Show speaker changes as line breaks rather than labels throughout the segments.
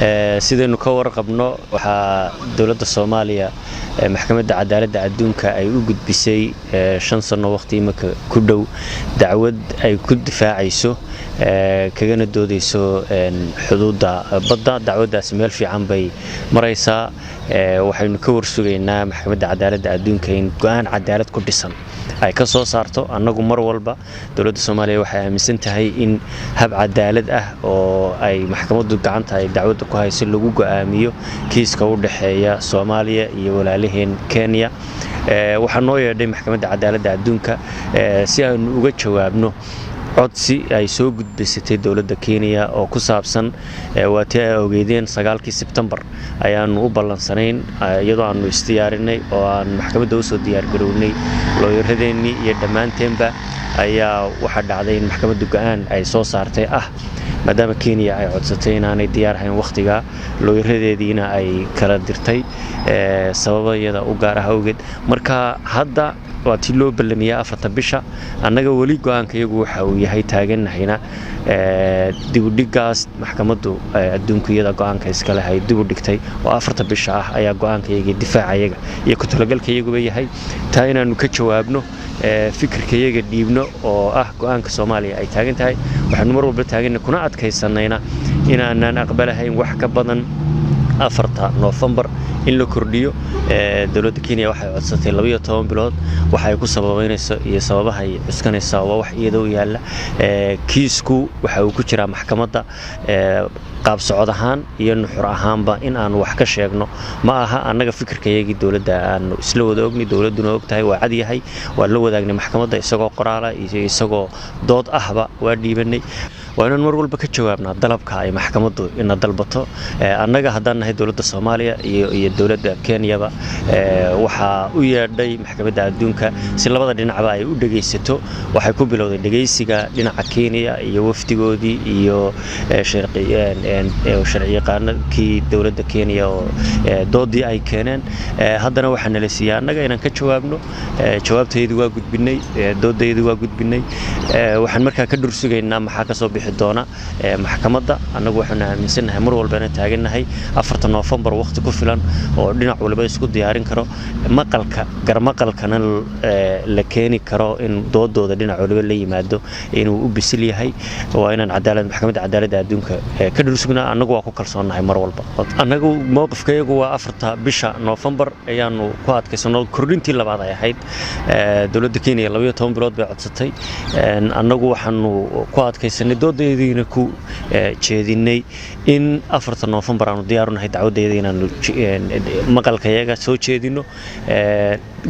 sidaynu ka warqabno waxaa dawladda Soomaaliya maxkamadda cadaaladda adduunka ay u gudbisay 5 sano waqti imika ku dhow dacwad ay ku difaacayso kagana doodayso xuduudda badda dacwadaas meel fiican bay maraysaa waxaynu ka warsugaynaa maxkamadda cadaaladda adduunka in go'aan cadaalad ku dhisan ay ka soo saarto annagu mar walba dawladda Soomaaliya waxay aaminsan tahay in hab cadaalad ah oo ay maxkamaddu gacanta ay dacwadda ku hayso lagu go'aamiyo kiiska u dhaxeeya Soomaaliya iyo walaalaheen Kenya waxaan noo yeedhay maxkamadda cadaaladda adduunka si aan uga jawaabno codsi ay soo gudbisay dawladda Kenya oo ku saabsan waatii ay ogeydeen 9 September ayaanu u ballansanayn iyadoo aanu istiyaarinay oo aan maxkamadda u soo diyaar garownay looyaradeennii iyo dhammaanteenba ayaa waxa dhacday in maxkamaddu go'aan ay soo saartay maadaama Kenya ay codsatay inaanay diyaar ahayn waqtiga looyaradeediina ay kala dirtay sababayada u gaar ah awgeed marka hadda waati loo balamiyaa 4 bisha annaga wali go'aanka iyagu waxa uu yahay taaganahayna dib u dhigaas maxkamaddu adduunka iyada go'aanka iska lahayd dib u dhigtay oo 4 bisha ah ayaa go'aanka iyaga difaacayaga iyo ku talagalka iyagu yahay taa inaanu ka jawaabno fikirka iyaga dhiibno oo go'aanka Soomaaliya ay taagan tahay waxaanu mar walba taagan kuna adkaysanayna inaanan aqbalahayn wax ka badan 4 November in la kordhiyo dawladda Kenya waxay codsatay 12 bilood waxay ku sababeynayso iyo sababaha ay cuskanaysaa wax iyadoo yaala kiisku waxa uu ku jira maxkamadda qaab socod ahaan iyo nuxur ahaanba in aan wax ka sheegno ma aha annaga fikirkayagii dawladda aan isla wada ogni dawladuna ogtahay waa cad yahay waa la wadaagnay maxkamadda isagoo qoraala iyo isagoo dood ahba waa dhiibanay waana mar walba ka jawaabnaa dalabka ay maxkamaddu ina dalbato annaga haddaan nahay dawladda Soomaaliya iyo dawladda Kenya waxa u yeedhay maxkamadda adduunka si labada dhinacba ay u dhageysato waxay ku bilowday dhageysiga dhinaca Kenya iyo wafdigoodii iyo sharciyaqaanadkii dawladda Kenya oo doodii ay keeneen haddana waxaan la siiyay annaga inaan ka jawaabno jawaabteedu waa gudbinay doodeedu waa gudbinay waxaan markaa ka dhursugaynaa maxaa ka soo doona maxkamadda annagu waxaan aaminsanahay mar walba inaan taaganahay 4 November waqti ku filan oo dhinac walba isku diyaarin karo garmaqalkana la keeni karo in doodooda dhinac walba la yimaado inuu u bisil yahay waa inaan maxkamadda cadaaladda adduunka ka dhulsugnaa annagu waa ku kalsoonahay mar walba annagu mowqifkaygu waa 4 bisha November ayaanu ku adkaysano kordhintii labaad ay ahayd dawladda Kenya 12 bilood bay codsatay annagu waxaanu ku adkaysanay doodaydiina ku jeedinay in 4 November aanu diyaar u nahay dacwadeeda inaanu maqalkayaga soo jeedino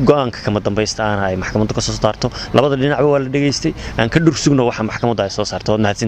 go'aanka kama dambaysta ay maxkamaddu ka soo saarto labada dhinacba waa la dhageystay aan ka dhursugno waxa maxkamaddu ay soo saarto